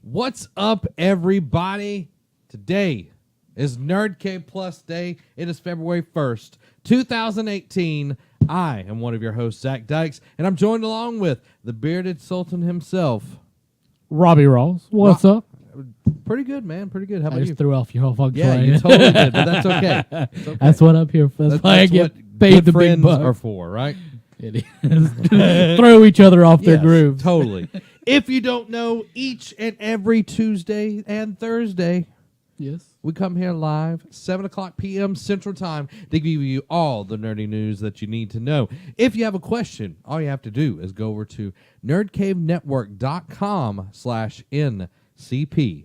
What's up, everybody? Today is Nerd Cave Plus Day. It is February 1st, 2018. I am one of your hosts, Zach Dykes, and I'm joined along with the bearded sultan himself, Robbie Rawls. What's up? Pretty good, man. Pretty good. How I about just you? threw off your whole fucking Yeah, you totally did, but that's okay. It's okay. That's what I'm here for. That's why I That's get what paid good the big friends bucks. are for, right? It is. Throw each other off their Yes, grooves. Totally. If you don't know, each and every Tuesday and Thursday, Yes. we come here live, 7 o'clock p.m. Central Time, to give you all the nerdy news that you need to know. If you have a question, all you have to do is go over to nerdcavenetwork.com/NCP.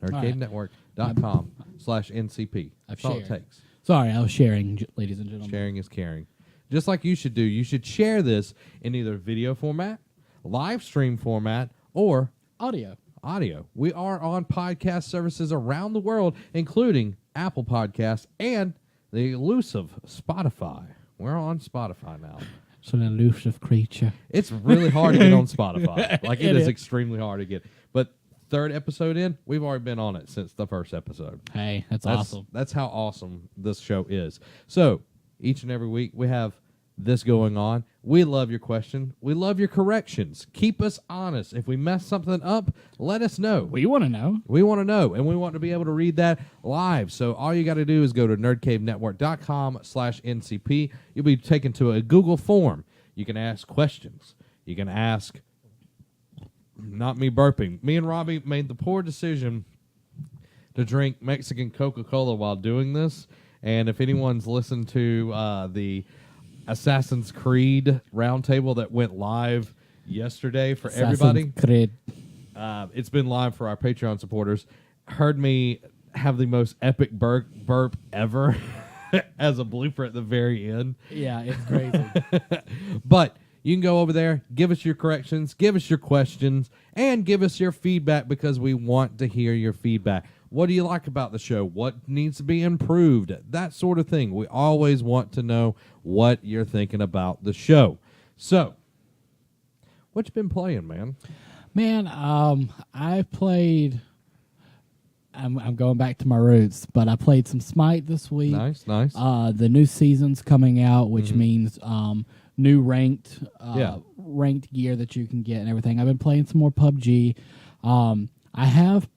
Nerdcavenetwork.com/NCP. That's all it shared. takes. Sorry, I was sharing, ladies and gentlemen. Sharing is caring. Just like you should do. You should share this in either video format, live stream format, or Audio. audio. We are on podcast services around the world, including Apple Podcasts and the elusive Spotify. We're on Spotify now. It's an elusive creature. It's really hard to get on Spotify. Like, it It is is. extremely hard to get. But third episode in, we've already been on it since the first episode. Hey, that's awesome. That's how awesome this show is. So, each and every week, we have this going on. We love your question. We love your corrections. Keep us honest. If we mess something up, let us know. We want to know. We want to know, and we want to be able to read that live. So all you got to do is go to nerdcavenetwork.com/NCP. You'll be taken to a Google form. You can ask questions. You can ask, not me burping. Me and Robbie made the poor decision to drink Mexican Coca-Cola while doing this. And if anyone's listened to the Assassin's Creed roundtable that went live yesterday for everybody, Creed. it's been live for our Patreon supporters, heard me have the most epic burp ever as a blooper at the very end. Yeah, it's crazy. But you can go over there, give us your corrections, give us your questions, and give us your feedback, because we want to hear your feedback. What do you like about the show? What needs to be improved? That sort of thing. We always want to know what you're thinking about the show. So, what you been playing, man? Man, I played. I'm going back to my roots, but I played some Smite this week. Nice. The new season's coming out, which means new ranked gear that you can get and everything. I've been playing some more PUBG. I have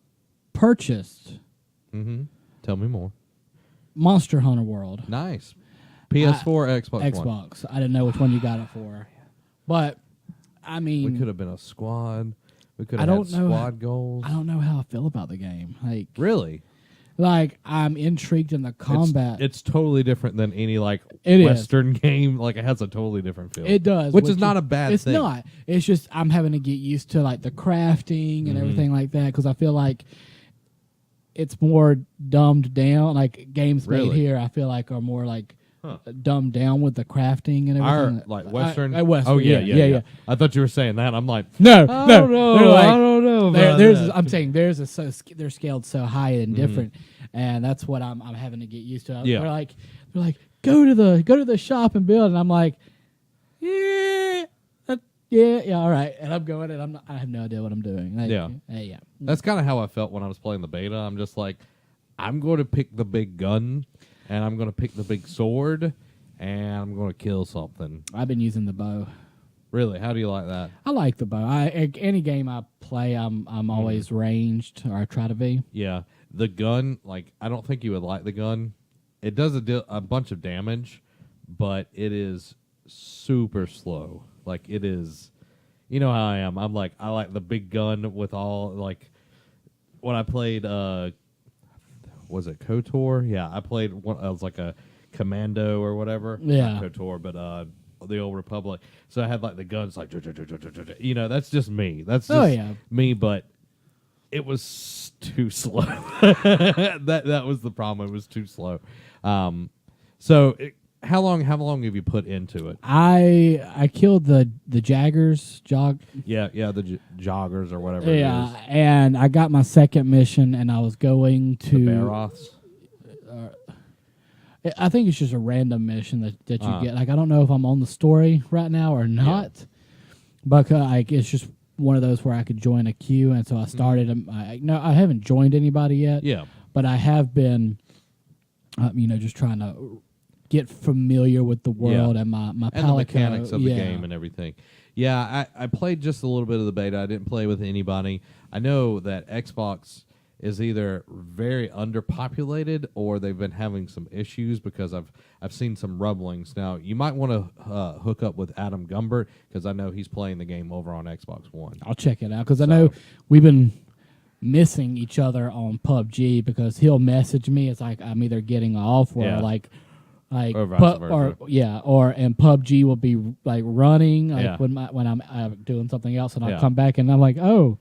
purchased Tell me more. Monster Hunter World. Nice. PS4, Xbox One. Xbox. I didn't know which one you got it for, but I mean, We could have been a squad. We could I have don't had know squad goals. I don't know how I feel about the game. Really? Like I'm intrigued in the combat. It's totally different than any It is. Western game. Like, it has a totally different feel. It does, which is not a bad it's thing. It's not. It's just I'm having to get used to like the crafting and everything like that, because I feel like it's more dumbed down. Like games made Really? here, I feel like are more like dumbed down with the crafting and Our everything. Western. Western. Oh yeah. yeah. I thought you were saying that. I'm like, No, I no, don't know. they're like, I don't know. About there's. that. I'm saying they're scaled so high and different, and that's what I'm having to get used to. Yeah. They're like go to the shop and build, and I'm like, yeah, all right, and I'm going, and I have no idea what I'm doing. Like, yeah. That's kind of how I felt when I was playing the beta. I'm just like, I'm going to pick the big gun, and I'm going to pick the big sword, and I'm going to kill something. I've been using the bow. Really? How do you like that? I like the bow. Any game I play, I'm always ranged, or I try to be. Yeah. The gun, like, I don't think you would like the gun. It does a bunch of damage, but it is super slow. Like, it is, you know how I am. I like the big gun with all, like, when I played, was it KOTOR? Yeah, I played one, I was like a commando or whatever. Yeah. Not KOTOR, but the Old Republic. So I had like the guns, like, you know, that's just me. That's just me, but it was too slow. That was the problem. It was too slow. How long have you put into it? I killed the jaggers. Yeah, the joggers or whatever. It is. And I got my second mission, and I was going to The Baroths. I think it's just a random mission that you get. Like, I don't know if I'm on the story right now or not, but it's just one of those where I could join a queue, and so I started. I haven't joined anybody yet. Yeah. But I have been, just trying to get familiar with the world and my and the Palico, mechanics of the game and everything. Yeah, I played just a little bit of the beta. I didn't play with anybody. I know that Xbox is either very underpopulated or they've been having some issues because I've seen some rumblings. Now, you might want to hook up with Adam Gumbert because I know he's playing the game over on Xbox One. I'll check it out because I know we've been missing each other on PUBG because he'll message me. It's like I'm either getting off or like or vice versa. and PUBG will be like running when I'm doing something else and I'll come back and I'm like, oh,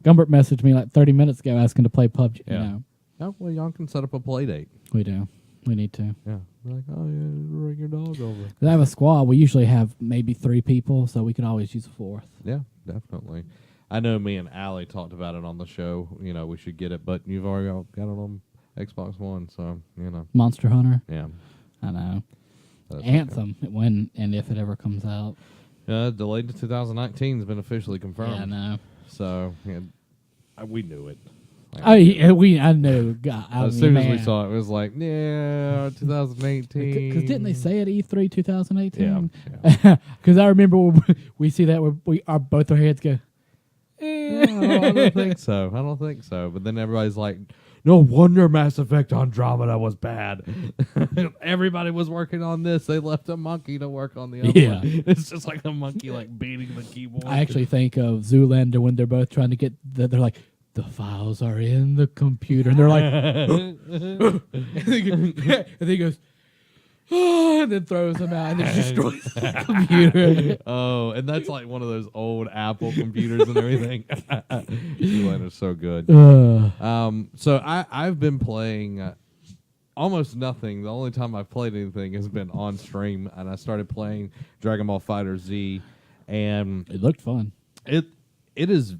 Gumbert messaged me like 30 minutes ago asking to play PUBG. Yeah. You know. Oh, well, y'all can set up a play date. We do. We need to. Yeah. Like, oh, yeah, bring your dog over. I have a squad. We usually have maybe 3 people, so we could always use a 4th. Yeah, definitely. I know me and Allie talked about it on the show. You know, we should get it, but you've already got it on Xbox One, so, you know. Monster Hunter? Yeah. I know. Anthem, when and if it ever comes out. Delayed to 2019 has been officially confirmed. Yeah, I know. So, we knew it. I knew. God, as soon as we saw it, it was like, yeah, 2018. Because didn't they say at E3 2018? Yeah. Because I remember when we see that both our heads go. I don't think so. I don't think so. But then everybody's like, no wonder Mass Effect Andromeda was bad. Everybody was working on this. They left a monkey to work on the other one. It's just like a monkey like beating the keyboard. I actually think of Zoolander when they're both trying to get. They're like, the files are in the computer, and they're like, and he goes. And then throws them out and then destroys the computer. Oh, and that's like one of those old Apple computers and everything. Zoolander's so good. So I've been playing almost nothing. The only time I've played anything has been on stream, and I started playing Dragon Ball Fighter Z, and it looked fun. It is.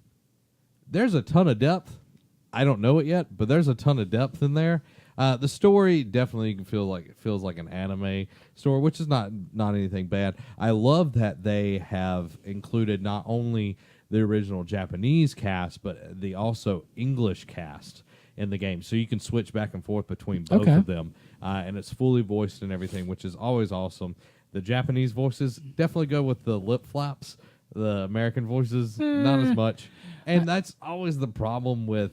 There's a ton of depth. I don't know it yet, but there's a ton of depth in there. The story definitely feels like an anime story, which is not anything bad. I love that they have included not only the original Japanese cast, but the also English cast in the game, so you can switch back and forth between both of them, and it's fully voiced and everything, which is always awesome. The Japanese voices definitely go with the lip flaps. The American voices, not as much, and that's always the problem with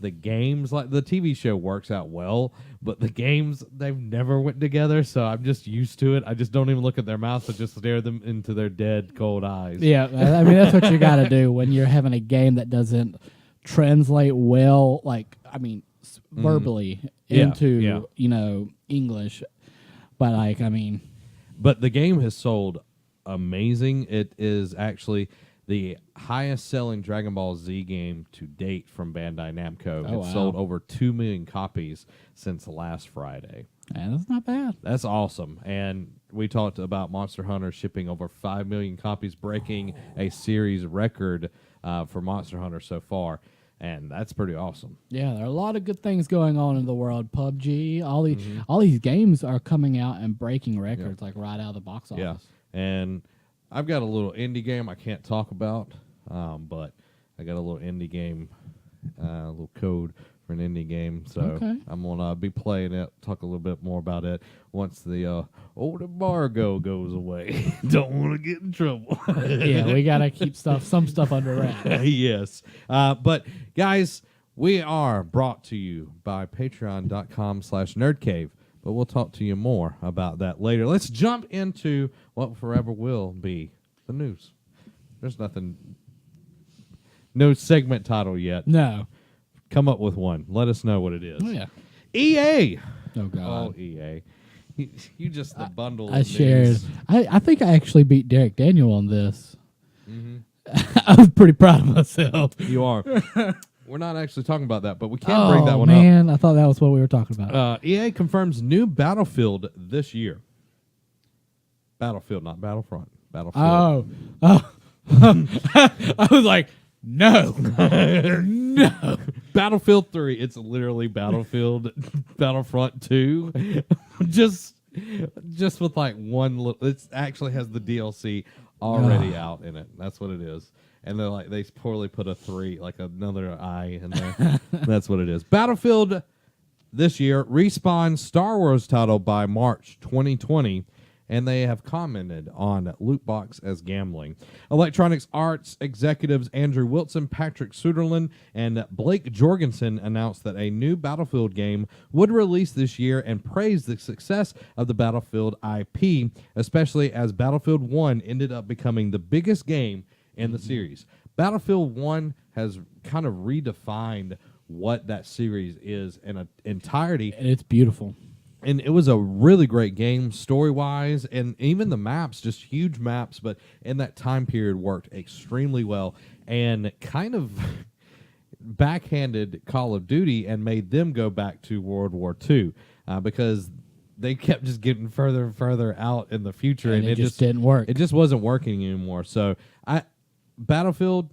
the games. Like the TV show works out well, but the games, they've never went together, so I'm just used to it. I just don't even look at their mouths. I just stare them into their dead, cold eyes. Yeah, I mean, that's what you got to do when you're having a game that doesn't translate well, verbally into, English. But, But the game has sold amazing. It is actually the highest-selling Dragon Ball Z game to date from Bandai Namco. It's sold over 2 million copies since last Friday. And that's not bad. That's awesome. And we talked about Monster Hunter shipping over 5 million copies, breaking a series record for Monster Hunter so far. And that's pretty awesome. Yeah, there are a lot of good things going on in the world. PUBG, all these games are coming out and breaking records like right out of the box office. Yeah, and I've got a little indie game I can't talk about, but I got a little indie game, a little code for an indie game. So I'm going to be playing it, talk a little bit more about it once the old embargo goes away. Don't want to get in trouble. Yeah, we got to keep some stuff under wraps. Yes. But, guys, we are brought to you by patreon.com/nerdcave. But we'll talk to you more about that later. Let's jump into what forever will be the news. There's no segment title yet. No. Come up with one. Let us know what it is. Oh, yeah. EA. Oh, God. Oh, EA. You just the bundle I of shared. news. I think I actually beat Derek Daniel on this. I was pretty proud of myself. You are. We're not actually talking about that, but we can bring that one up. up. Oh, man. I thought that was what we were talking about. EA confirms new Battlefield this year. Battlefield, not Battlefront. Battlefield. Oh. I was like, no. No. Battlefield 3. It's literally Battlefront 2. just with like one little... It actually has the DLC already out in it. That's what it is. and they're like they poorly put a 3, like another I in there. That's what it is. Battlefield this year respawns Star Wars title by March 2020. And they have commented on loot box as gambling. Electronic Arts executives Andrew Wilson, Patrick Suderland, and Blake Jorgensen announced that a new Battlefield game would release this year and praised the success of the Battlefield IP, especially as Battlefield 1 ended up becoming the biggest game in the series. Battlefield 1 has kind of redefined what that series is in its entirety. And it's beautiful. And it was a really great game story-wise, and even the maps, just huge maps, but in that time period worked extremely well and kind of backhanded Call of Duty and made them go back to World War II because they kept just getting further and further out in the future. And it just didn't work. It just wasn't working anymore. So Battlefield,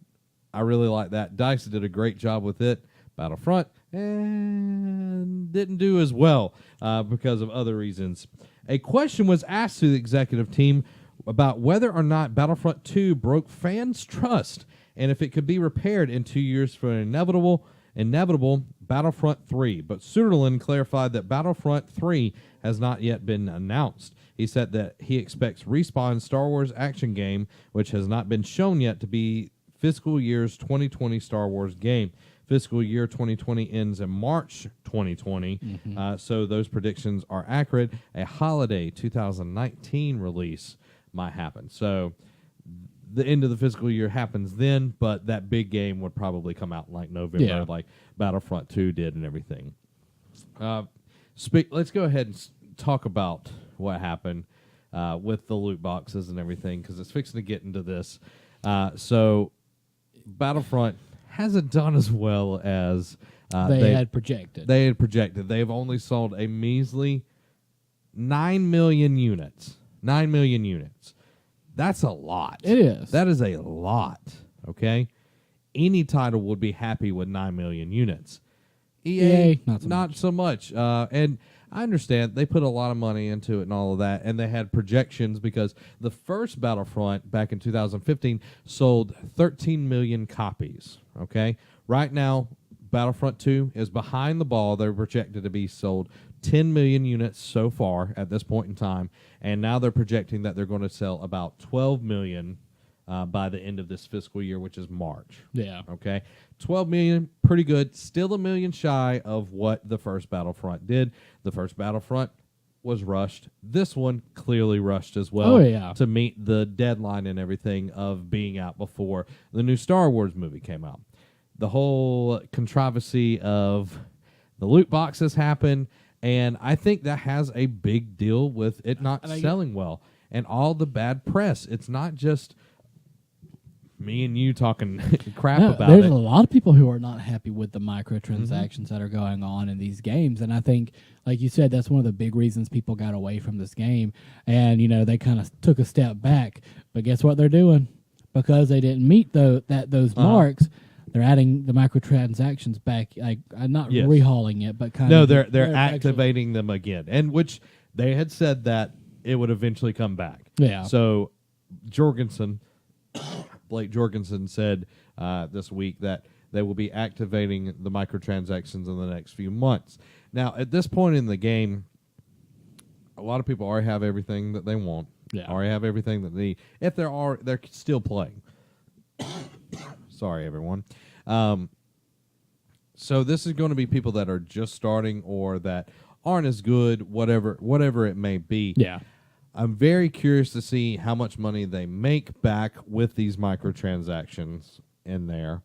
I really like that. DICE did a great job with it. Battlefront, and didn't do as well because of other reasons. A question was asked to the executive team about whether or not Battlefront 2 broke fans' trust and if it could be repaired in 2 years for an inevitable Battlefront 3. But Suderland clarified that Battlefront 3 has not yet been announced. He said that he expects Respawn's Star Wars action game, which has not been shown yet, to be fiscal year's 2020 Star Wars game. Fiscal year 2020 ends in March 2020, so those predictions are accurate. A holiday 2019 release might happen. So the end of the fiscal year happens then, but that big game would probably come out in like November, like Battlefront 2 did and everything. Let's go ahead and talk about what happened with the loot boxes and everything, because it's fixing to get into this. So Battlefront hasn't done as well as they had projected. They've only sold a measly 9 million units. 9 million units. That's a lot. It is. That is a lot, okay? Any title would be happy with 9 million units. EA not so much. And I understand they put a lot of money into it and all of that, and they had projections because the first Battlefront back in 2015 sold 13 million copies, okay? Right now, Battlefront 2 is behind the ball. They're projected to be sold 10 million units so far at this point in time, and now they're projecting that they're going to sell about 12 million by the end of this fiscal year, which is March. Yeah. Okay. 12 million, pretty good. Still a million shy of what the first Battlefront did. The first Battlefront was rushed. This one clearly rushed as well to meet the deadline and everything of being out before the new Star Wars movie came out. The whole controversy of the loot boxes happened, and I think that has a big deal with it not selling well and all the bad press. It's not just me and you talking crap about it. There's a lot of people who are not happy with the microtransactions that are going on in these games, and I think, like you said, that's one of the big reasons people got away from this game. And they kind of took a step back. But guess what they're doing? Because they didn't meet those marks, they're adding the microtransactions back. Like not rehauling it, but kind of they're activating them again, and which they had said that it would eventually come back. Yeah. So Blake Jorgensen said this week that they will be activating the microtransactions in the next few months. Now, at this point in the game, a lot of people already have everything that they want. Yeah. Already have everything that they need. If they're still playing. Sorry, everyone. So this is going to be people that are just starting or that aren't as good, whatever it may be. Yeah. I'm very curious to see how much money they make back with these microtransactions in there,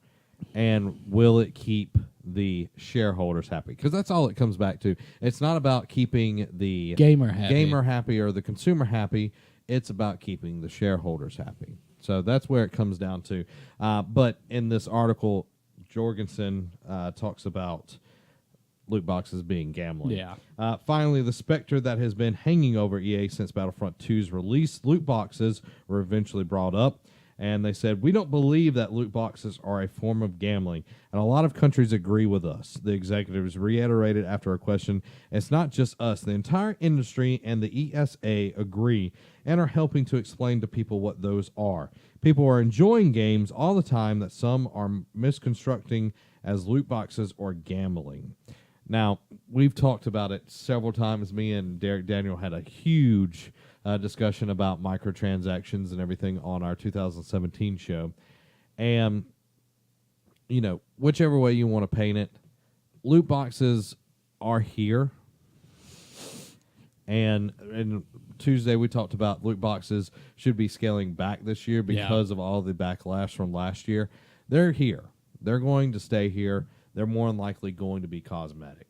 and will it keep the shareholders happy? Because that's all it comes back to. It's not about keeping the gamer happy or the consumer happy. It's about keeping the shareholders happy. So that's where it comes down to. But in this article, Jorgensen talks about loot boxes being gambling. Yeah. Finally, the specter that has been hanging over EA since Battlefront 2's release, loot boxes were eventually brought up. And they said, we don't believe that loot boxes are a form of gambling. And a lot of countries agree with us. The executives reiterated after a question, it's not just us. The entire industry and the ESA agree and are helping to explain to people what those are. People are enjoying games all the time that some are misconstructing as loot boxes or gambling. Now, we've talked about it several times. Me and Derek Daniel had a huge discussion about microtransactions and everything on our 2017 show. And, you know, whichever way you want to paint it, loot boxes are here. And Tuesday we talked about loot boxes should be scaling back this year because of all the backlash from last year. They're here. They're going to stay here. They're more than likely going to be cosmetic.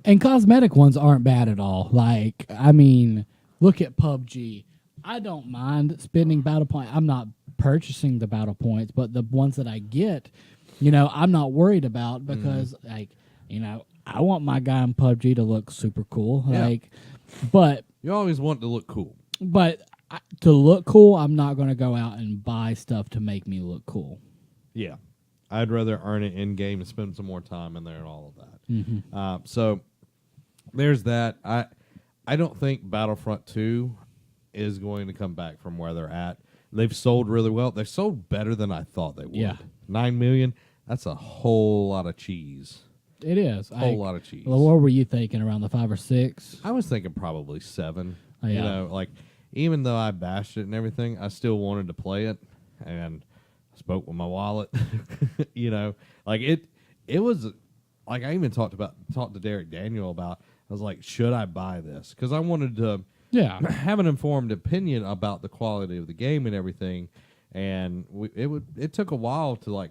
And cosmetic ones aren't bad at all. Like, I mean, look at PUBG. I don't mind spending battle points. I'm not purchasing the battle points, but the ones that I get, you know, I'm not worried about because, like, you know, I want my guy in PUBG to look super cool. Yeah. Like, but You always want to look cool. But to look cool, I'm not going to go out and buy stuff to make me look cool. Yeah. I'd rather earn it in game and spend some more time in there and all of that. So there's that. I don't think Battlefront 2 is going to come back from where they're at. They've sold really well. They've sold better than I thought they would. Yeah. 9 million, that's a whole lot of cheese. It is. A whole lot of cheese. Well, what were you thinking, around the 5 or 6? I was thinking probably 7. Oh, yeah. You know, like, even though I bashed it and everything, I still wanted to play it. And I spoke with my wallet. You know, like, it was... Like, I even talked to Derek Daniel about, I was like, should I buy this? Because I wanted to have an informed opinion about the quality of the game and everything. And it took a while to, like,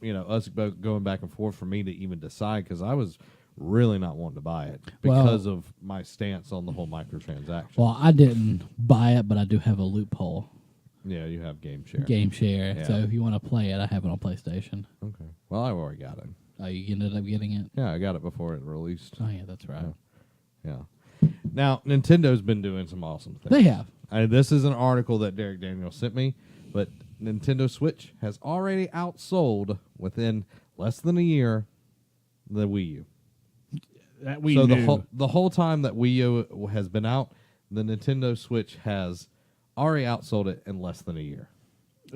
you know, us both going back and forth for me to even decide, because I was really not wanting to buy it because of my stance on the whole microtransaction. Well, I didn't buy it, but I do have a loophole. Yeah, you have game share. Yeah. So if you want to play it, I have it on PlayStation. Okay. Well, I've already got it. Oh, you ended up getting it? Yeah, I got it before it released. Oh, yeah, that's right. Yeah. Now, Nintendo's been doing some awesome things. They have. This is an article that Derek Daniel sent me, but Nintendo Switch has already outsold within less than a year the Wii U. That we knew. The whole time that Wii U has been out, the Nintendo Switch has already outsold it in less than a year.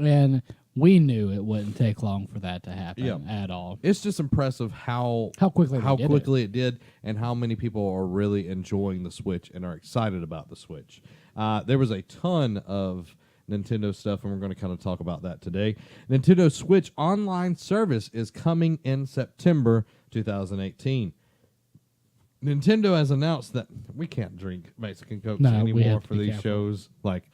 And we knew it wouldn't take long for that to happen at all. It's just impressive how quickly it did, and how many people are really enjoying the Switch and are excited about the Switch. There was a ton of Nintendo stuff, and we're going to kind of talk about that today. Nintendo Switch online service is coming in September 2018. Nintendo has announced that we can't drink Mexican Cokes anymore for these shows. Like,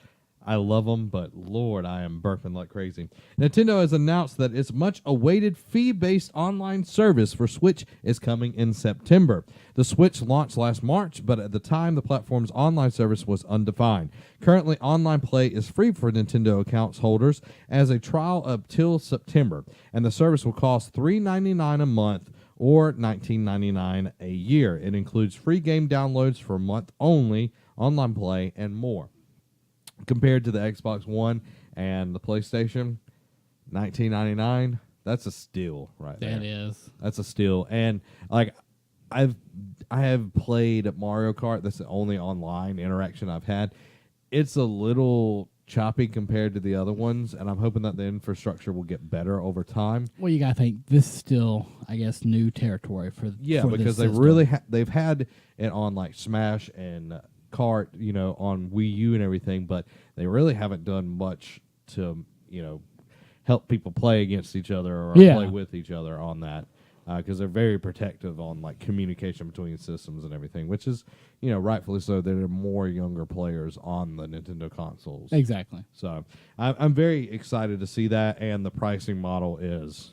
I love them, but Lord, I am burping like crazy. Nintendo has announced that its much-awaited fee-based online service for Switch is coming in September. The Switch launched last March, but at the time, the platform's online service was undefined. Currently, online play is free for Nintendo accounts holders as a trial up till September, and the service will cost $3.99 a month or $19.99 a year. It includes free game downloads for a month only, online play, and more. Compared to the Xbox One and the PlayStation, $19.99, that's a steal right there. That is. That's a steal. And like I have played Mario Kart. That's the only online interaction I've had. It's a little choppy compared to the other ones, and I'm hoping that the infrastructure will get better over time. Well, you got to think this is still, I guess, new territory for because this they've had it on like Smash and Kart, you know, on Wii U and everything, but they really haven't done much to, you know, help people play against each other or play with each other on that, because they're very protective on like communication between systems and everything, which is, you know, rightfully so. There are more younger players on the Nintendo consoles. Exactly. So I'm very excited to see that, and the pricing model is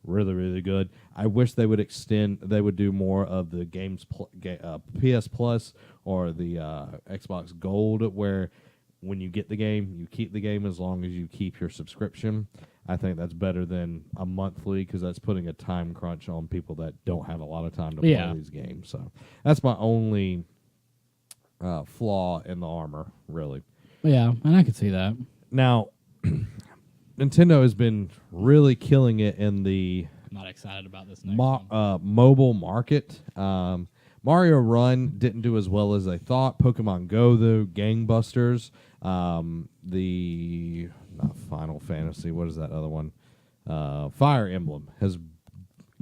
really, really good. I wish they would do more of the games PS Plus or the Xbox Gold, where when you get the game, you keep the game as long as you keep your subscription. I think that's better than a monthly, because that's putting a time crunch on people that don't have a lot of time to play these games. So that's my only flaw in the armor, really. Yeah, and I could see that. Now, Nintendo has been really killing it in the I'm not excited about this next one. mobile market. Mario Run didn't do as well as they thought. Pokemon Go, though, gangbusters. The not Final Fantasy. What is that other one? Fire Emblem has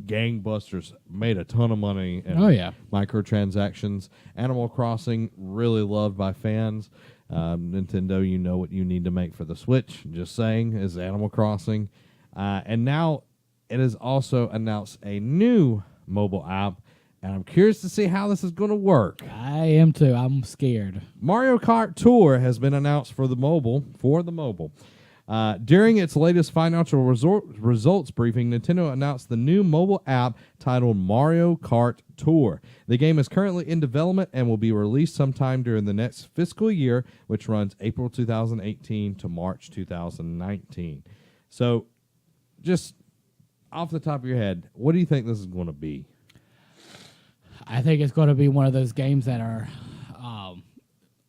gangbusters, made a ton of money. And microtransactions. Animal Crossing, really loved by fans. Nintendo, you know what you need to make for the Switch. Just saying, is Animal Crossing. And now it has also announced a new mobile app. And I'm curious to see how this is going to work. I am too. I'm scared. Mario Kart Tour has been announced for the mobile. During its latest financial results briefing, Nintendo announced the new mobile app titled Mario Kart Tour. The game is currently in development and will be released sometime during the next fiscal year, which runs April 2018 to March 2019. So, just off the top of your head, what do you think this is going to be? I think it's going to be one of those games that are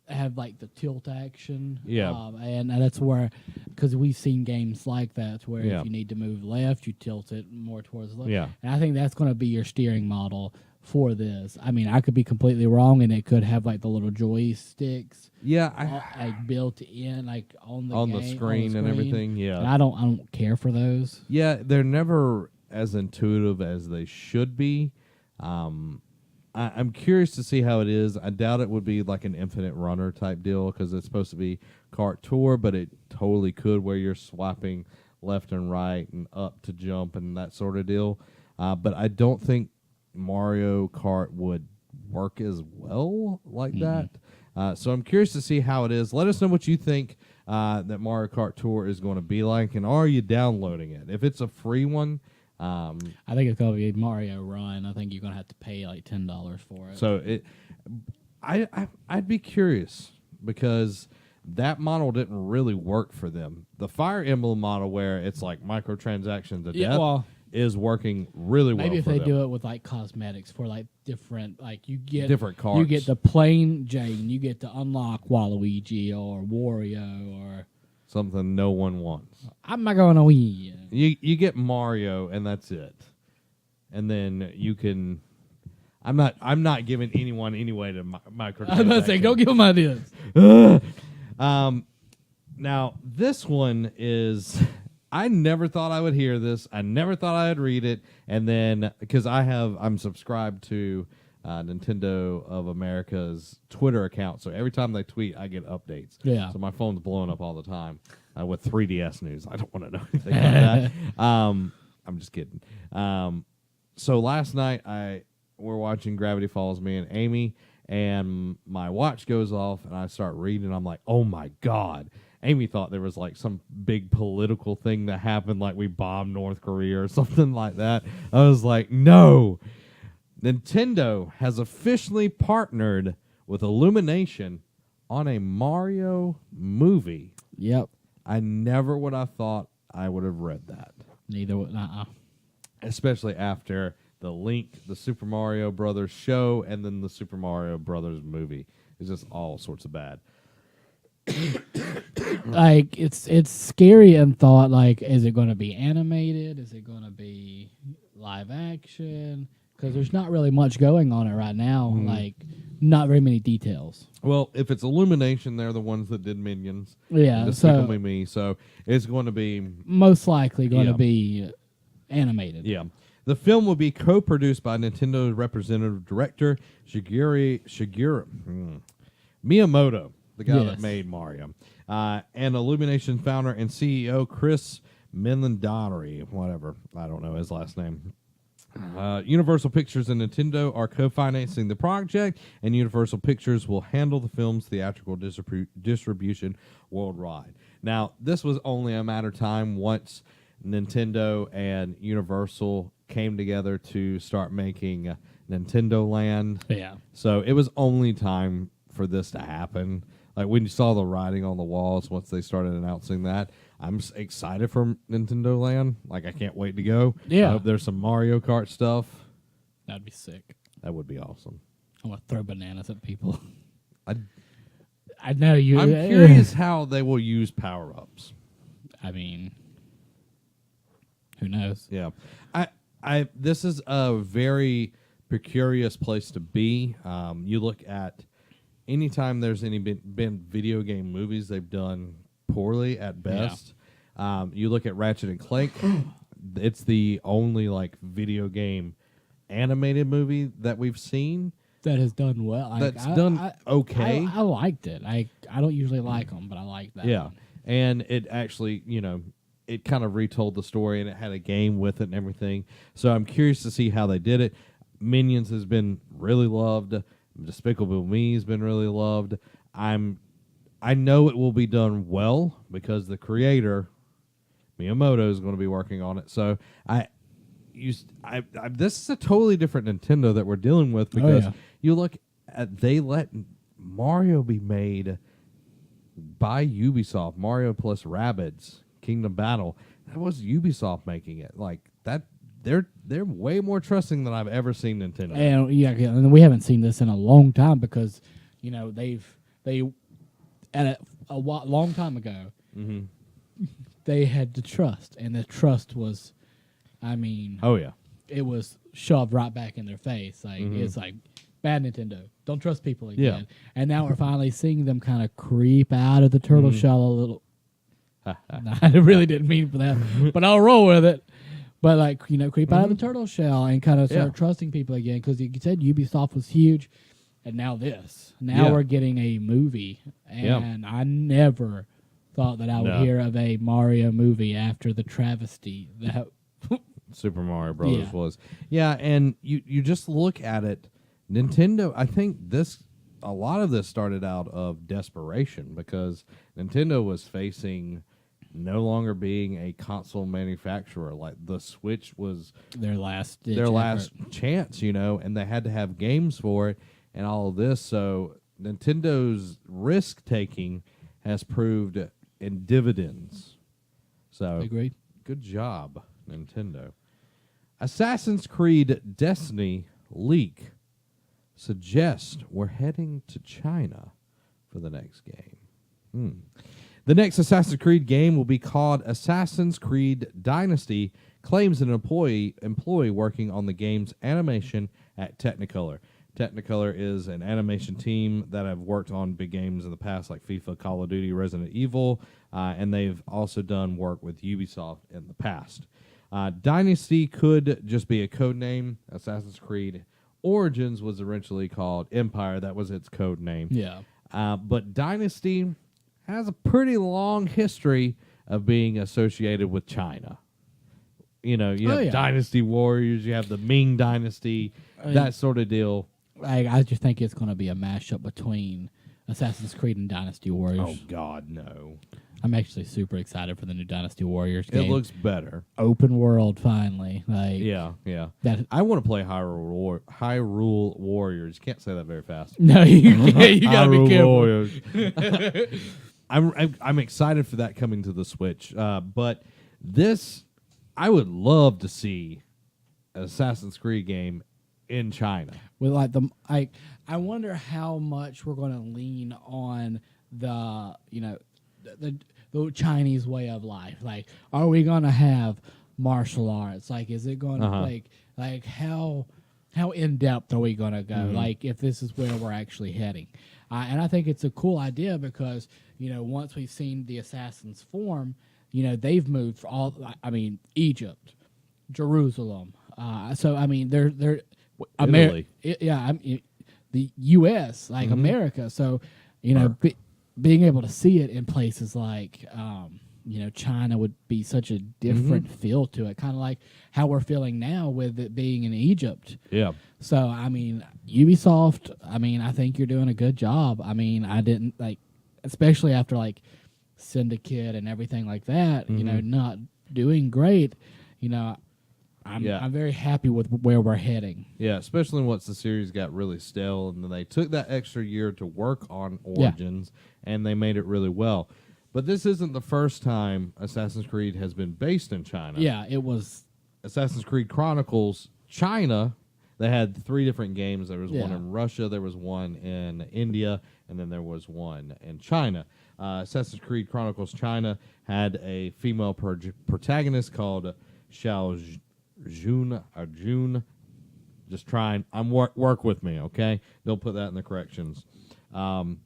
have like the tilt action. And that's where, because we've seen games like that where if you need to move left, you tilt it more towards the left. Yeah. And I think that's going to be your steering model for this. I mean, I could be completely wrong, and it could have like the little joysticks. Like built in, like on the screen and everything. Yeah. And I don't care for those. Yeah, they're never as intuitive as they should be. I'm curious to see how it is. I doubt it would be like an infinite runner type deal because it's supposed to be Kart Tour, but it totally could where you're swiping left and right and up to jump and that sort of deal. But I don't think Mario Kart would work as well like that. So I'm curious to see how it is. Let us know what you think that Mario Kart Tour is going to be like, and are you downloading it? If it's a free one, I think it's going to be Mario Run. I think you're going to have to pay like $10 for it. So I'd be curious because that model didn't really work for them. The Fire Emblem model, where it's like microtransactions to death, is working really well. Maybe if for they them. do it with like cosmetics for like different, like you get different cards. You get the plain Jane, you get to unlock Waluigi or Wario or something no one wants. I'm not going to win. You get Mario and that's it, and then you can. I'm not giving anyone any way to microtransactions. I was about to say, don't give them ideas. Now this one is. I never thought I would hear this. I never thought I'd read it, and then because I'm subscribed to Nintendo of America's Twitter account, so every time they tweet, I get updates. Yeah. So my phone's blowing up all the time with 3DS news. I don't want to know anything about that. I'm just kidding. So last night we're watching Gravity Falls, me and Amy, and my watch goes off, and I start reading. I'm like, oh my God. Amy thought there was like some big political thing that happened, like we bombed North Korea or something like that. I was like, no. Nintendo has officially partnered with Illumination on a Mario movie. Yep. I never would have thought I would have read that. Neither would. Especially after the Super Mario Brothers show, and then the Super Mario Brothers movie. It's just all sorts of bad. Like it's scary in thought. Like, is it going to be animated? Is it going to be live action? Because there's not really much going on it right now. Like, not very many details. Well, if it's Illumination, they're the ones that did Minions. Yeah, Despicable Me. So it's going to be most likely going to be animated. Yeah. The film will be co-produced by Nintendo's representative director Shigeru Miyamoto, the guy that made Mario, and Illumination founder and CEO Chris Meledandri, whatever, I don't know his last name. Universal Pictures and Nintendo are co-financing the project, and Universal Pictures will handle the film's theatrical distribution worldwide. Now, this was only a matter of time once Nintendo and Universal came together to start making Nintendo Land. Yeah. So it was only time for this to happen. Like when you saw the writing on the walls once they started announcing that, I'm excited for Nintendo Land. Like I can't wait to go. Yeah. I hope there's some Mario Kart stuff. That'd be sick. That would be awesome. I want to throw bananas at people. I know you. I'm curious how they will use power-ups. I mean, who knows? Yeah. This is a very precarious place to be. You look at anytime there's been video game movies, they've done poorly at best. Yeah. You look at Ratchet and Clank, it's the only like video game animated movie that we've seen that has done well. That's done okay. I liked it. I don't usually like them, but I like that. Yeah, one. And it actually, it kind of retold the story, and it had a game with it and everything. So I'm curious to see how they did it. Minions has been really loved. Despicable Me has been really loved. I know it will be done well because the creator Miyamoto is going to be working on it. So this is a totally different Nintendo that we're dealing with because you look at they let Mario be made by Ubisoft. Mario plus Rabbids Kingdom Battle. That was Ubisoft making it. Like that, they're way more trusting than I've ever seen Nintendo. And we haven't seen this in a long time because they at a long time ago they had to trust, and the trust was, it was shoved right back in their face. Like it's like bad Nintendo. Don't trust people again. Yeah. And now we're finally seeing them kind of creep out of the turtle shell a little. No, I really didn't mean for that, but I'll roll with it. But creep out of the turtle shell and kind of start trusting people again, because you said Ubisoft was huge, and now this. Now we're getting a movie, and I never thought that I would hear of a Mario movie after the travesty that Super Mario Brothers was. Yeah, and you just look at it, Nintendo, I think a lot of this started out of desperation because Nintendo was facing no longer being a console manufacturer. Like the Switch was their last chance, and they had to have games for it and all of this. So Nintendo's risk taking has proved in dividends. So agreed. Good job, Nintendo. Assassin's Creed Destiny leak suggests we're heading to China for the next game. The next Assassin's Creed game will be called Assassin's Creed Dynasty, claims an employee working on the game's animation at Technicolor. Technicolor is an animation team that have worked on big games in the past like FIFA, Call of Duty, Resident Evil, and they've also done work with Ubisoft in the past. Dynasty could just be a code name. Assassin's Creed Origins was originally called Empire. That was its code name. Yeah. But Dynasty has a pretty long history of being associated with China. You have Dynasty Warriors, you have the Ming Dynasty, that sort of deal. I just think it's going to be a mashup between Assassin's Creed and Dynasty Warriors. Oh, God, no. I'm actually super excited for the new Dynasty Warriors game. It looks better. Open world, finally. Yeah. I want to play Hyrule Warriors. You can't say that very fast. No, you can't. You got to be careful. I'm excited for that coming to the Switch. But this, I would love to see an Assassin's Creed game in China. With I wonder how much we're going to lean on the the Chinese way of life. Like, are we going to have martial arts? Like, is it going to like how in depth are we going to go? Like, if this is where we're actually heading, and I think it's a cool idea because once we've seen the assassins form, they've moved for all. Egypt, Jerusalem. So they're Italy. The U.S. America. So being able to see it in places like China would be such a different feel to it, kind of like how we're feeling now with it being in Egypt. Yeah. So Ubisoft, I think you're doing a good job. I didn't especially after Syndicate and everything like that. Not doing great. I'm very happy with where we're heading. Yeah, especially once the series got really stale, and then they took that extra year to work on Origins, and they made it really well. But this isn't the first time Assassin's Creed has been based in China. Yeah, it was Assassin's Creed Chronicles China. They had 3 different games. There was one Yeah. in Russia, there was one in India, and then there was one in China. Assassin's Creed Chronicles China had a female protagonist called Xiao Jun. Just trying. Work with me, okay? They'll put that in the corrections. And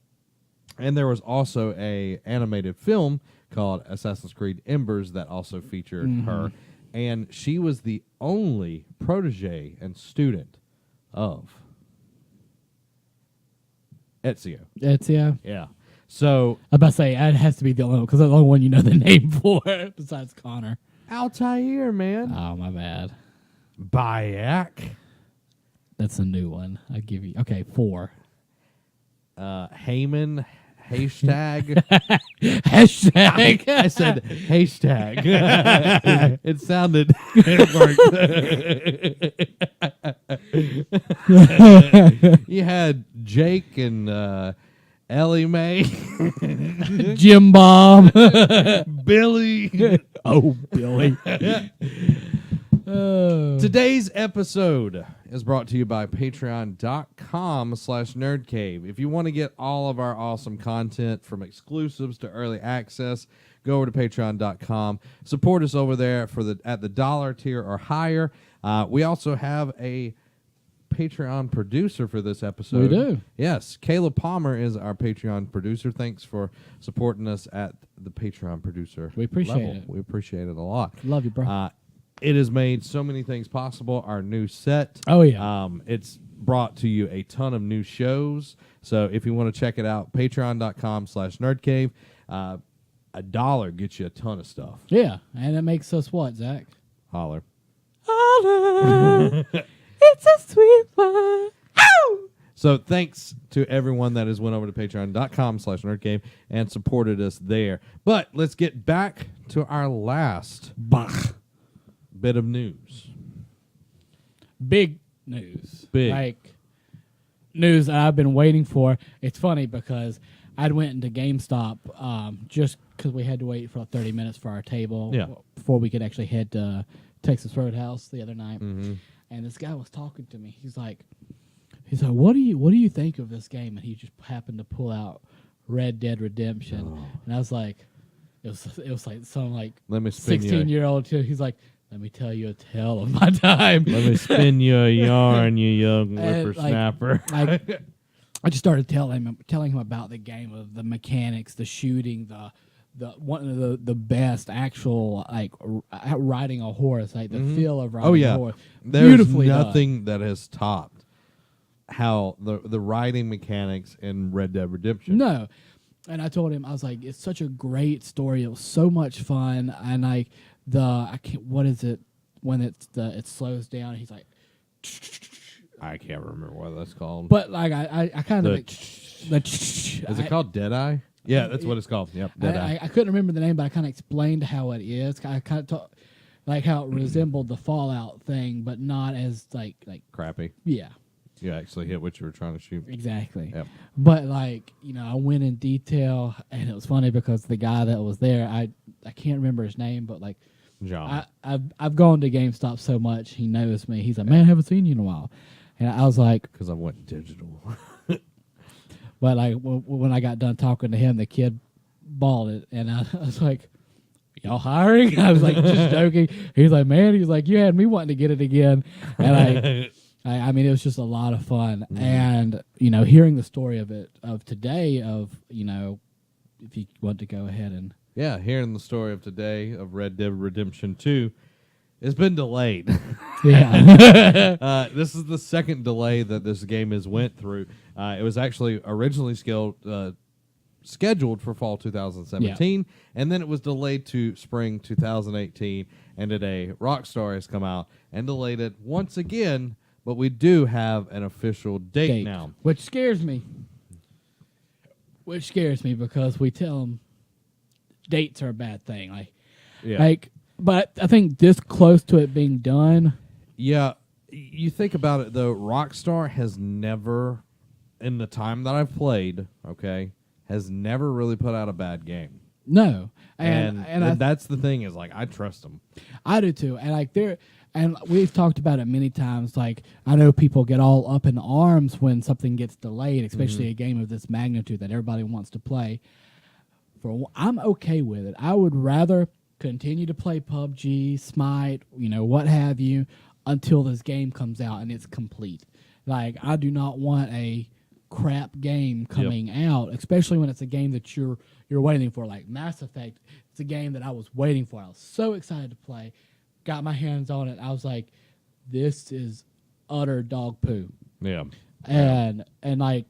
there was also a animated film called Assassin's Creed Embers that also featured her. And she was the only protege and student of Ezio. Ezio. Yeah. So I was about to say it has to be the only one because that's the only one you know the name for besides Connor. Altair, man. Oh, my bad. Bayek. That's a new one. I give you 4. Heyman. Hashtag. Hashtag. I said hashtag. It sounded. It worked. You had Jake and Ellie Mae. Jim Bob. Billy. Oh, Billy. Oh. Today's episode is brought to you by patreon.com/nerdcave. If you want to get all of our awesome content from exclusives to early access, go over to patreon.com. Support us over there at the $1 tier or higher. We also have a Patreon producer for this episode. We do. Yes, Caleb Palmer is our Patreon producer. Thanks for supporting us at the Patreon producer We appreciate level. it. We appreciate it a lot. Love you, bro. It has made so many things possible. Our new set. Oh, yeah. It's brought to you a ton of new shows. So if you want to check it out, patreon.com/nerdcave. $1 gets you a ton of stuff. Yeah, and it makes us what, Zach? Holler. Holler. It's a sweet one. Ow! So thanks to everyone that has went over to patreon.com/nerdcave and supported us there. But let's get back to our last bit of news. Big news. Big. Like news that I've been waiting for. It's funny because I'd went into GameStop just because we had to wait for 30 minutes for our table before we could actually head to Texas Roadhouse the other night. Mm-hmm. And this guy was talking to me. He's like, what do you think of this game? And he just happened to pull out Red Dead Redemption, and I was like, it was like some like Let me spin 16-year-old too. He's like, let me tell you a tale of my time. Let me spin you a yarn, you young And, whippersnapper. I just started telling him about the game, of the mechanics, the shooting, the one of the best actual riding a horse, like the feel of riding a horse. There's Beautifully nothing that has topped how the riding mechanics in Red Dead Redemption. No. And I told him, I was like, it's such a great story. It was so much fun. And what is it when it slows down? He's like, I can't remember what that's called. but like I kind of is it called Deadeye? Yeah, that's what it's called. Yep, Deadeye. I couldn't remember the name, but I kind of explained how it is. I kind of like how it resembled the Fallout thing, but not as like Crappy. yeah. You actually hit what you were trying to shoot. Exactly. Yep. But I went in detail, and it was funny because the guy that was there, I can't remember his name, but John. I've gone to GameStop so much, he knows me. He's like, man, I haven't seen you in a while, and I was like, Because I went digital. but when I got done talking to him, the kid bawled it, and I was like, y'all hiring? I was like just joking. He's like, man, he's like, you had me wanting to get it again, and I mean, it was just a lot of fun. And, hearing the story of today, if you want to go ahead and. Yeah, hearing the story of today of Red Dead Redemption 2, it's been delayed. Yeah. This is the second delay that this game has went through. It was actually originally scheduled for fall 2017, and then it was delayed to spring 2018. And today, Rockstar has come out and delayed it once again. But we do have an official date now. Which scares me. Because we tell them dates are a bad thing. But I think this close to it being done. Yeah. You think about it, though. Rockstar has never, in the time that I've played, has never really put out a bad game. No. And that's the thing is, I trust them. I do, too. And And we've talked about it many times. Like, I know people get all up in arms when something gets delayed, especially a game of this magnitude that everybody wants to play. I'm okay with it. I would rather continue to play PUBG, Smite, what have you, until this game comes out and it's complete. Like, I do not want a crap game coming out, especially when it's a game that you're waiting for. Like Mass Effect, it's a game that I was waiting for. I was so excited to play. Got my hands on it. I was like, this is utter dog poo. Yeah. And like,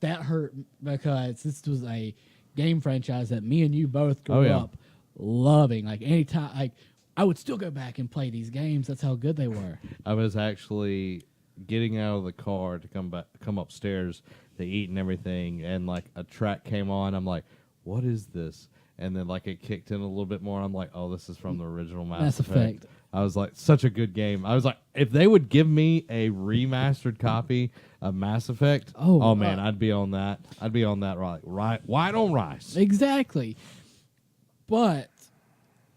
that hurt because this was a game franchise that me and you both grew up loving. Like, anytime, like, I would still go back and play these games. That's how good they were. I was actually getting out of the car to come upstairs to eat and everything, and like a track came on. I'm like, what is this? And then like it kicked in a little bit more. I'm like, oh, this is from the original Mass Effect. I was like, such a good game. I was like, if they would give me a remastered copy of Mass Effect, oh man, I'd be on that. I'd be on that right on rice. Exactly. But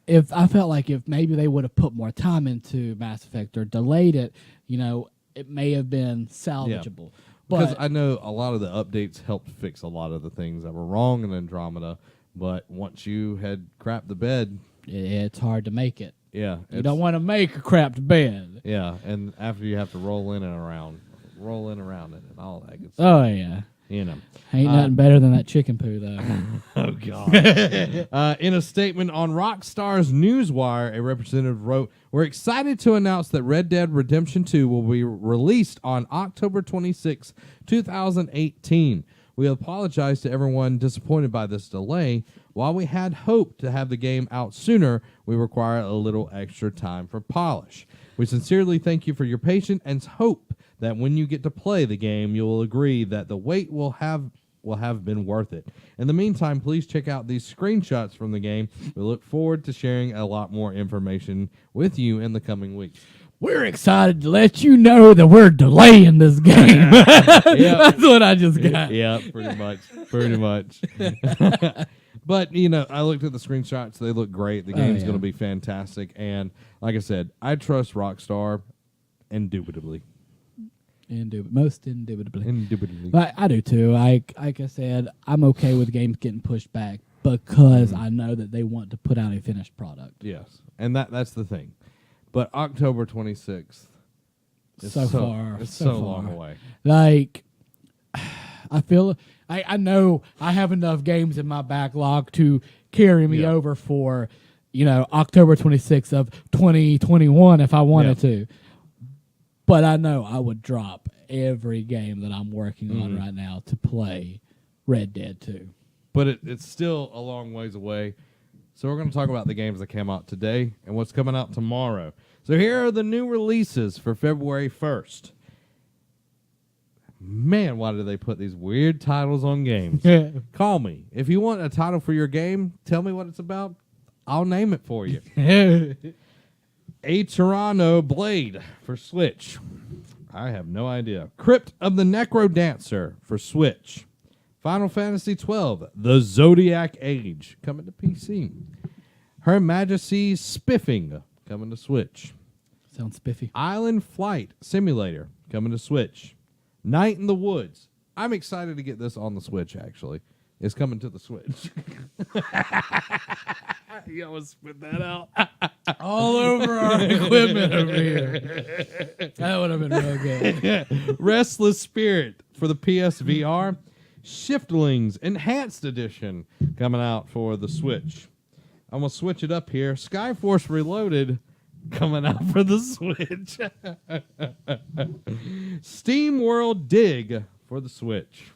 if I felt like if maybe they would have put more time into Mass Effect or delayed it, it may have been salvageable. Yeah. Because I know a lot of the updates helped fix a lot of the things that were wrong in Andromeda, but once you had crapped the bed, it's hard to make it. Yeah. You don't want to make a crapped bed. Yeah, and after you have to roll in around it and all that good stuff. Oh, yeah. Ain't nothing better than that chicken poo, though. Oh, God. In a statement on Rockstar's Newswire, a representative wrote, "We're excited to announce that Red Dead Redemption 2 will be released on October 26, 2018. We apologize to everyone disappointed by this delay. While we had hoped to have the game out sooner, we require a little extra time for polish. We sincerely thank you for your patience and hope that when you get to play the game, you will agree that the wait will have been worth it. In the meantime, please check out these screenshots from the game. We look forward to sharing a lot more information with you in the coming weeks." We're excited to let you know that we're delaying this game. That's what I just got. Yeah, pretty much. But, I looked at the screenshots. They look great. The game's going to be fantastic. And like I said, I trust Rockstar indubitably. Most indubitably. But I do, too. Like I said, I'm okay with games getting pushed back because I know that they want to put out a finished product. Yes, and that's the thing. But October 26th is so far. It's so long away. Like, I feel... I know I have enough games in my backlog to carry me over for, October 26th of 2021 if I wanted to. But I know I would drop every game that I'm working on right now to play Red Dead 2. But it's still a long ways away. So we're going to talk about the games that came out today and what's coming out tomorrow. So here are the new releases for February 1st. Man, why do they put these weird titles on games? Call me. If you want a title for your game, tell me what it's about. I'll name it for you. A Tyranno Blade for Switch. I have no idea. Crypt of the Necro Dancer for Switch. Final Fantasy XII, The Zodiac Age, coming to PC. Her Majesty's Spiffing, coming to Switch. Sounds spiffy. Island Flight Simulator, coming to Switch. Night in the Woods. I'm excited to get this on the Switch, actually. It's coming to the Switch. You almost spit that out. All over our equipment over here. That would have been real good. Restless Spirit for the PSVR. Shiftlings Enhanced Edition coming out for the Switch. I'm going to switch it up here. Skyforce Reloaded coming out for the Switch. Steam World Dig for the Switch.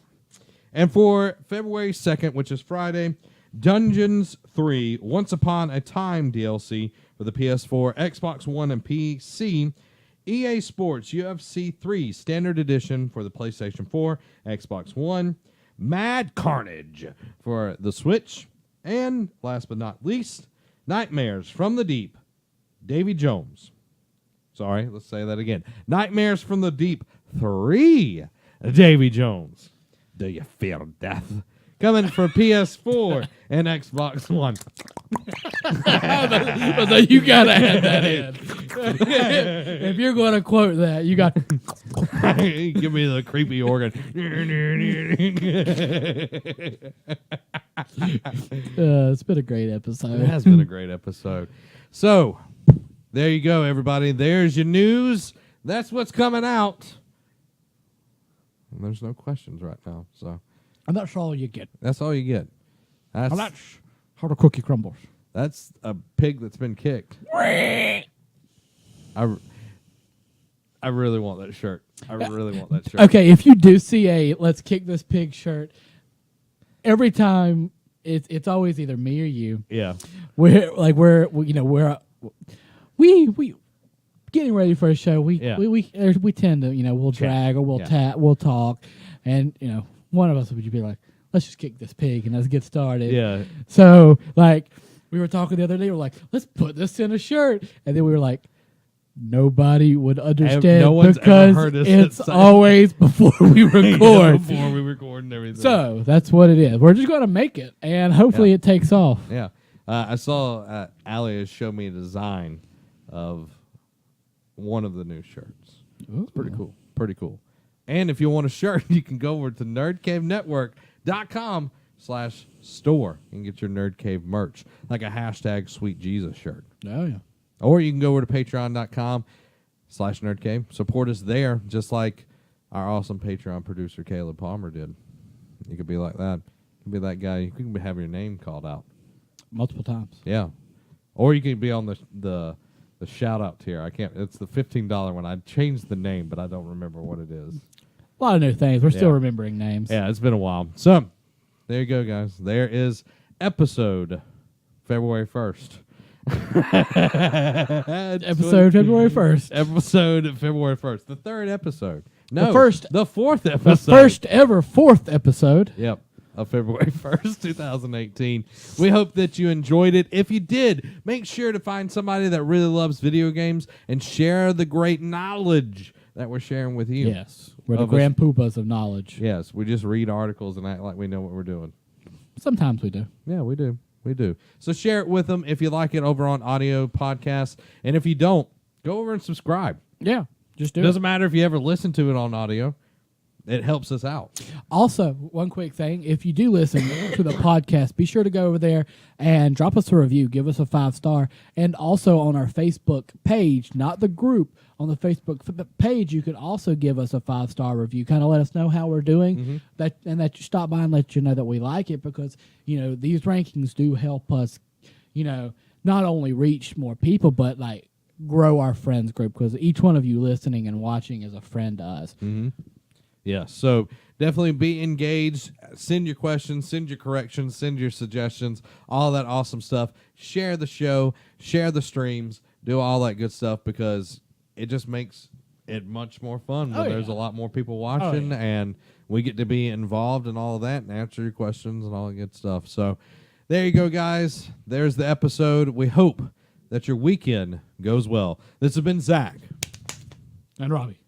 And for February 2nd, which is Friday, Dungeons 3 Once Upon a Time DLC for the PS4, Xbox One, and PC. EA Sports UFC 3 Standard Edition for the PlayStation 4, Xbox One. Mad Carnage for the Switch. And last but not least, Nightmares from the Deep, Davy Jones. Sorry, let's say that again. Nightmares from the Deep 3, Davy Jones. Do you fear death? Coming for PS4 and Xbox One. So you gotta add that in. If you're going to quote that, you got. Give me the creepy organ. It's been a great episode. It has been a great episode. So, there you go, everybody. There's your news. That's what's coming out. And there's no questions right now, so And that's all you get. that's all you get. And that's how the cookie crumbles. That's a pig that's been kicked. I really want that shirt. I really want that shirt. Okay, if you do see a "Let's Kick This Pig" shirt, every time it's always either me or you. Yeah. We're getting ready for a show. We tend to we'll drag or we'll talk, and one of us would be like, let's just kick this pig and let's get started. Yeah. So like we were talking the other day, we're like, let's put this in a shirt, and then we were like, nobody would understand no one's ever because heard us it's say- always before we record. Before we record and everything. So that's what it is. We're just going to make it, and hopefully it takes off. Yeah. I saw Allie show me a design of one of the new shirts. It's pretty cool. Pretty cool. And if you want a shirt, you can go over to nerdcavenetwork.com/store and get your Nerd Cave merch, like a hashtag Sweet Jesus shirt. Oh, yeah. Or you can go over to patreon.com/nerdcave. Support us there, just like our awesome Patreon producer Caleb Palmer did. You could be like that. You could be that guy. You can have your name called out. Multiple times. Yeah. Or you can be on the shout out tier. I can't. It's the $15 one. I changed the name, but I don't remember what it is. A lot of new things. We're still remembering names. Yeah, it's been a while. So, there you go, guys. There is episode February 1st. Episode February 1st. Episode February 1st. The third episode. No, the fourth episode. The first ever fourth episode. Yep. Of February 1st, 2018. We hope that you enjoyed it. If you did, make sure to find somebody that really loves video games and share the great knowledge that we're sharing with you. Yes. We're the grand poobahs of knowledge. Yes, we just read articles and act like we know what we're doing. Sometimes we do. Yeah, we do. We do. So share it with them if you like it over on audio podcasts. And if you don't, go over and subscribe. Yeah, just do it. Doesn't matter if you ever listen to it on audio. It helps us out. Also, one quick thing. If you do listen to the podcast, be sure to go over there and drop us a review. Give us a 5-star. And also on our Facebook page, not the group, on the Facebook page, you can also give us a 5-star review. Kind of let us know how we're doing, that you stop by and let you know that we like it, because, these rankings do help us, not only reach more people, but like grow our friends group, because each one of you listening and watching is a friend to us. Mm-hmm. Yeah, so definitely be engaged. Send your questions, send your corrections, send your suggestions, all that awesome stuff. Share the show, share the streams, do all that good stuff, because it just makes it much more fun when there's a lot more people watching, and we get to be involved in all of that and answer your questions and all that good stuff. So there you go, guys. There's the episode. We hope that your weekend goes well. This has been Zach. And Robbie.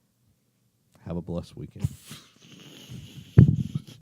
Have a blessed weekend.